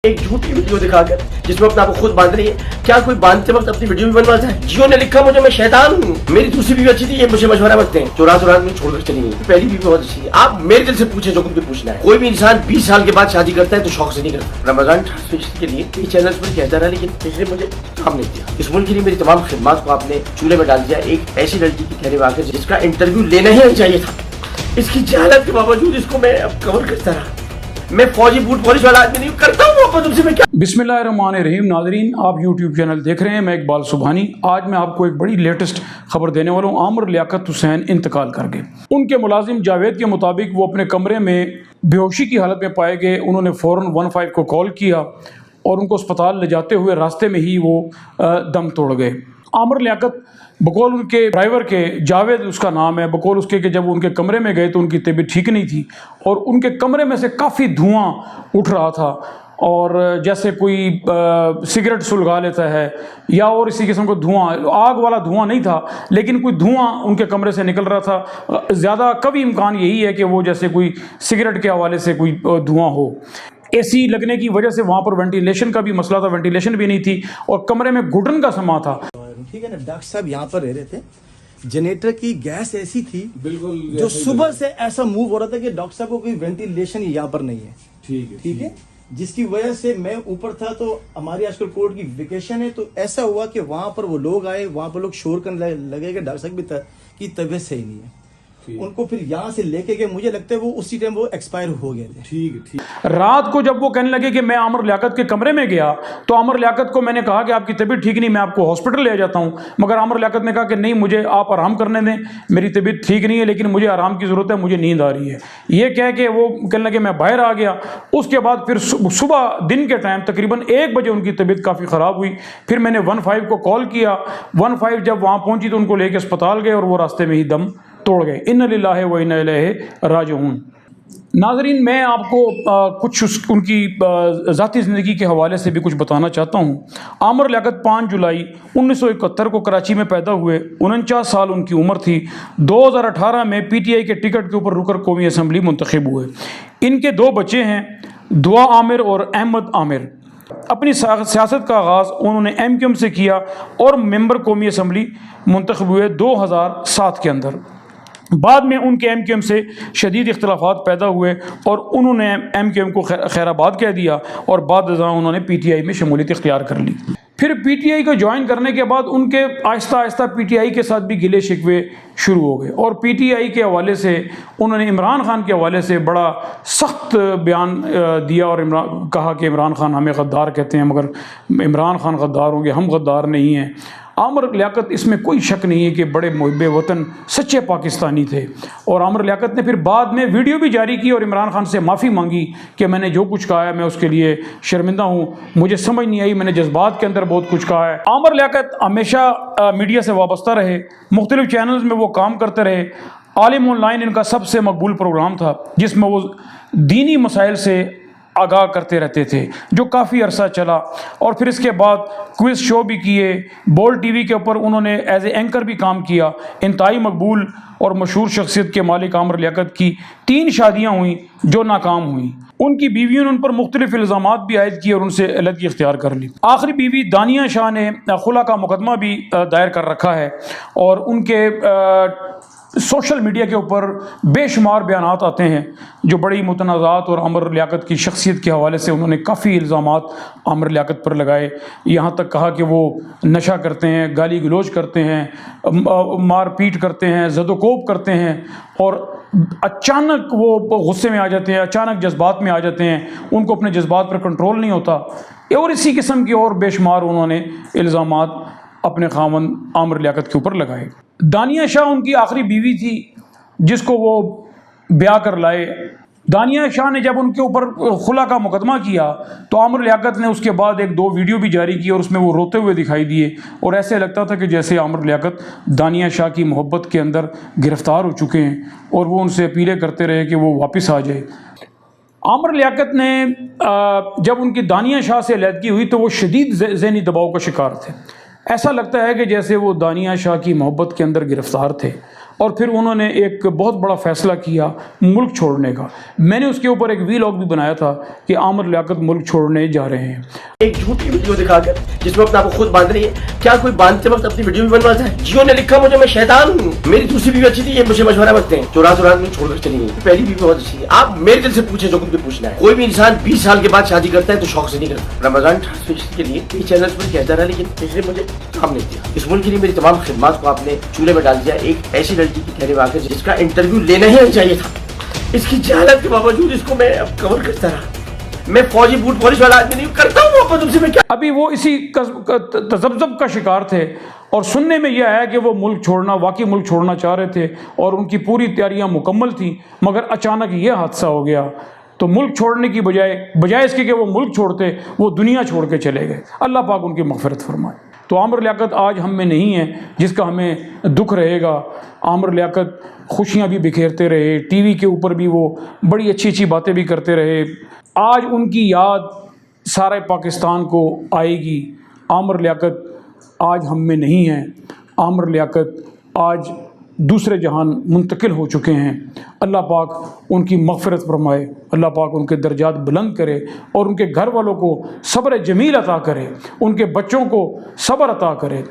ایک جھوٹی ویڈیو دکھا کر جس میں اپنے آپ کو خود باندھ رہی ہے. کیا کوئی باندھتے وقت اپنی ویڈیو بھی بنواتا ہے؟ جیو نے لکھا مجھے میں شیطان ہوں. میری دوسری بیوی اچھی تھی, یہ مجھے مشورہ مانگتے ہیں, چورا میں چھوڑ کر چلی گئی. پہلی بیوی بہت اچھی تھی. آپ میرے دل سے پوچھیں جو کچھ بھی پوچھنا ہے. کوئی بھی انسان 20 سال کے بعد شادی کرتا ہے تو شوق سے نہیں کرتا. رمضان ٹرانسمیشن کے لیے یہ چینل پر کہتا رہا, لیکن کسی نے مجھے کام نہیں دیا. اس ملک کے لیے میری تمام خدمات کو آپ نے چولہے میں ڈال دیا. ایک ایسی لڑکی کی کہنے میں آ کر جس کا انٹرویو لینا ہی نہیں چاہیے تھا. اس کی جہالت کے باوجود اس کو میں اب کور کرتا رہا. میں فوجی بوٹ پالش والا آدمی نہیں کرتا ہوں. تم سے میں کیا. بسم اللہ الرحمن الرحیم. ناظرین, آپ یوٹیوب چینل دیکھ رہے ہیں, میں اقبال سبحانی. آج میں آپ کو ایک بڑی لیٹسٹ خبر دینے والا ہوں. عامر لیاقت حسین انتقال کر گئے. ان کے ملازم جاوید کے مطابق وہ اپنے کمرے میں بے ہوشی کی حالت میں پائے گئے. انہوں نے فوراً 15 کو کال کیا اور ان کو اسپتال لے جاتے ہوئے راستے میں ہی وہ دم توڑ گئے. عامر لیاقت بقول ان کے ڈرائیور کے, جاوید اس کا نام ہے, بقول اس کے کہ جب ان کے کمرے میں گئے تو ان کی طبیعت ٹھیک نہیں تھی اور ان کے کمرے میں سے کافی دھواں اٹھ رہا تھا, اور جیسے کوئی سگریٹ سلگا لیتا ہے یا اور اسی قسم کو دھواں, آگ والا دھواں نہیں تھا لیکن کوئی دھواں ان کے کمرے سے نکل رہا تھا. زیادہ قوی امکان یہی ہے کہ وہ جیسے کوئی سگریٹ کے حوالے سے کوئی دھواں ہو. اے سی لگنے کی وجہ سے وہاں پر وینٹیلیشن کا بھی مسئلہ تھا, وینٹیلیشن بھی نہیں تھی اور کمرے میں گھٹن کا سما تھا. ٹھیک ہے نا, ڈاکٹر صاحب یہاں پر رہ رہے تھے. جنریٹر کی گیس ایسی تھی بالکل جو صبح سے ایسا موو ہو رہا تھا کہ ڈاکٹر صاحب کو کوئی وینٹیلیشن یہاں پر نہیں ہے. ٹھیک ہے, جس کی وجہ سے میں اوپر تھا تو ہماری آج کل کورٹ کی ویکیشن ہے, تو ایسا ہوا کہ وہاں پر وہ لوگ آئے, وہاں پر لوگ شور کرنے لگے کہ ڈاکٹر صاحب کی طبیعت صحیح نہیں ہے. ان کو پھر یہاں سے لے کے گئے, مجھے لگتا ہے وہ اسی ٹائم وہ ایکسپائر ہو گئے تھے. رات کو جب وہ کہنے لگے کہ میں عامر لیاقت کے کمرے میں گیا تو عامر لیاقت کو میں نے کہا کہ آپ کی طبیعت ٹھیک نہیں, میں آپ کو ہاسپٹل لے جاتا ہوں, مگر عامر لیاقت نے کہا کہ نہیں, مجھے آپ آرام کرنے دیں, میری طبیعت ٹھیک نہیں ہے لیکن مجھے آرام کی ضرورت ہے, مجھے نیند آ رہی ہے. یہ کہہ کے وہ کہنے لگے میں باہر آ گیا. اس کے بعد پھر صبح دن کے ٹائم تقریباً 1 بجے ان کی طبیعت کافی خراب ہوئی. پھر میں نے 15 کو کال کیا. 15 جب وہاں پہنچی تو ان کو لے کے اسپتال گئے اور وہ راستے میں ہی دم توڑ گئے. ان للہ و انا الیہ راجعون. ناظرین, میں آپ کو کچھ ان کی ذاتی زندگی کے حوالے سے بھی کچھ بتانا چاہتا ہوں. عامر لیاقت 5 جولائی 1971 کو کراچی میں پیدا ہوئے. 49 سال ان کی عمر تھی. 2018 میں پی ٹی آئی کے ٹکٹ کے اوپر رکن قومی اسمبلی منتخب ہوئے. ان کے 2 بچے ہیں, دعا عامر اور احمد عامر. اپنی سیاست کا آغاز انہوں نے ایم کیو ایم سے کیا اور ممبر قومی اسمبلی منتخب ہوئے 2007 کے اندر. بعد میں ان کے ایم کیو ایم سے شدید اختلافات پیدا ہوئے اور انہوں نے ایم کیو ایم کو خیر آباد کہہ دیا اور بعد ازاں انہوں نے پی ٹی آئی میں شمولیت اختیار کر لی. پھر پی ٹی آئی کو جوائن کرنے کے بعد ان کے آہستہ آہستہ پی ٹی آئی کے ساتھ بھی گلے شکوے شروع ہو گئے اور پی ٹی آئی کے حوالے سے انہوں نے عمران خان کے حوالے سے بڑا سخت بیان دیا اور کہا کہ عمران خان ہمیں غدار کہتے ہیں, مگر عمران خان غدار ہوں گے, ہم غدار نہیں ہیں. عامر لیاقت اس میں کوئی شک نہیں ہے کہ بڑے محب وطن سچے پاکستانی تھے. اور عامر لیاقت نے پھر بعد میں ویڈیو بھی جاری کی اور عمران خان سے معافی مانگی کہ میں نے جو کچھ کہا ہے میں اس کے لیے شرمندہ ہوں, مجھے سمجھ نہیں آئی, میں نے جذبات کے اندر بہت کچھ کہا ہے. عامر لیاقت ہمیشہ میڈیا سے وابستہ رہے, مختلف چینلز میں وہ کام کرتے رہے. عالم آن لائن ان کا سب سے مقبول پروگرام تھا جس میں وہ دینی مسائل سے آگاہ کرتے رہتے تھے, جو کافی عرصہ چلا. اور پھر اس کے بعد کوئز شو بھی کیے. بول ٹی وی کے اوپر انہوں نے ایز اے اینکر بھی کام کیا. انتہائی مقبول اور مشہور شخصیت کے مالک عامر لیاقت کی 3 شادیاں ہوئیں جو ناکام ہوئیں. ان کی بیویوں نے ان پر مختلف الزامات بھی عائد کیے اور ان سے علیحدگی اختیار کر لی. آخری بیوی دانیہ شاہ نے خلا کا مقدمہ بھی دائر کر رکھا ہے اور ان کے سوشل میڈیا کے اوپر بے شمار بیانات آتے ہیں جو بڑی متنازعات اور عامر لیاقت کی شخصیت کے حوالے سے انہوں نے کافی الزامات عامر لیاقت پر لگائے. یہاں تک کہا کہ وہ نشہ کرتے ہیں, گالی گلوچ کرتے ہیں, مار پیٹ کرتے ہیں, زد و کوب کرتے ہیں اور اچانک وہ غصے میں آ جاتے ہیں, اچانک جذبات میں آ جاتے ہیں, ان کو اپنے جذبات پر کنٹرول نہیں ہوتا. اور اسی قسم کی اور بے شمار انہوں نے الزامات اپنے خاوند عامر لیاقت کے اوپر لگائے. دانیہ شاہ ان کی آخری بیوی تھی جس کو وہ بیاہ کر لائے. دانیہ شاہ نے جب ان کے اوپر خلا کا مقدمہ کیا تو عامر لیاقت نے اس کے بعد 1-2 ویڈیو بھی جاری کی اور اس میں وہ روتے ہوئے دکھائی دیے اور ایسے لگتا تھا کہ جیسے عامر لیاقت دانیہ شاہ کی محبت کے اندر گرفتار ہو چکے ہیں اور وہ ان سے اپیلیں کرتے رہے کہ وہ واپس آ جائے. عامر لیاقت نے جب ان کی دانیہ شاہ سے علیحدگی ہوئی تو وہ شدید ذہنی دباؤ کا شکار تھے. ایسا لگتا ہے کہ جیسے وہ دانیہ شاہ کی محبت کے اندر گرفتار تھے اور پھر انہوں نے ایک بہت بڑا فیصلہ کیا ملک چھوڑنے کا. میں نے اس کے اوپر ایک ویلاگ بھی بنایا تھا کہ عامر لیاقت ملک چھوڑنے جا رہے ہیں. ایک جھوٹی ویڈیو دکھا کر جس میں اپنے آپ کو خود باندھ رہی ہے. کیا کوئی باندھتے وقت اپنی ویڈیو بھی بنواتا ہے؟ جیو نے لکھا مجھے میں شیطان ہوں. میری دوسری بیوی اچھی تھی, یہ مجھے مشورہ مانگتے ہیں, چورا مجھے چھوڑ کر چلی گئی. پہلی بیوی بہت اچھی تھی. آپ میرے دل سے پوچھیں جو کچھ بھی پوچھنا ہے. کوئی بھی انسان 20 سال کے بعد شادی کرتا ہے تو شوق سے نہیں کرتا. رمضان ٹرانسمیشن کے لیے یہ چینل پر کہتا رہا, لیکن اس نے مجھے کام نہیں دیا. اس ملک کے لیے میری تمام خدمات کو آپ نے چولہے میں ڈال دیا. ایک ایسی لڑکی کی کہنے واقع جس کا انٹرویو لینا ہی نہیں چاہیے تھا. اس کی جہالت کے باوجود اس کو میں اب کور کرتا رہا. میں فوجی بوٹ پولیس والا آدمی نہیں کرتا ہوں. آپ تم سے میں کیا ابھی وہ اسی تذبذب کا شکار تھے اور سننے میں یہ آیا کہ وہ ملک چھوڑنا, واقعی ملک چھوڑنا چاہ رہے تھے اور ان کی پوری تیاریاں مکمل تھیں, مگر اچانک یہ حادثہ ہو گیا. تو ملک چھوڑنے کی بجائے اس کے کہ وہ ملک چھوڑتے, وہ دنیا چھوڑ کے چلے گئے. اللہ پاک ان کی مغفرت فرمائے. تو عامر لیاقت آج ہم میں نہیں ہے جس کا ہمیں دکھ رہے گا. عامر لیاقت خوشیاں بھی بکھیرتے رہے, ٹی وی کے اوپر بھی وہ بڑی اچھی اچھی باتیں بھی کرتے رہے. آج ان کی یاد سارے پاکستان کو آئے گی. عامر لیاقت آج ہم میں نہیں ہے. عامر لیاقت آج دوسرے جہان منتقل ہو چکے ہیں. اللہ پاک ان کی مغفرت فرمائے, اللہ پاک ان کے درجات بلند کرے اور ان کے گھر والوں کو صبر جمیل عطا کرے, ان کے بچوں کو صبر عطا کرے.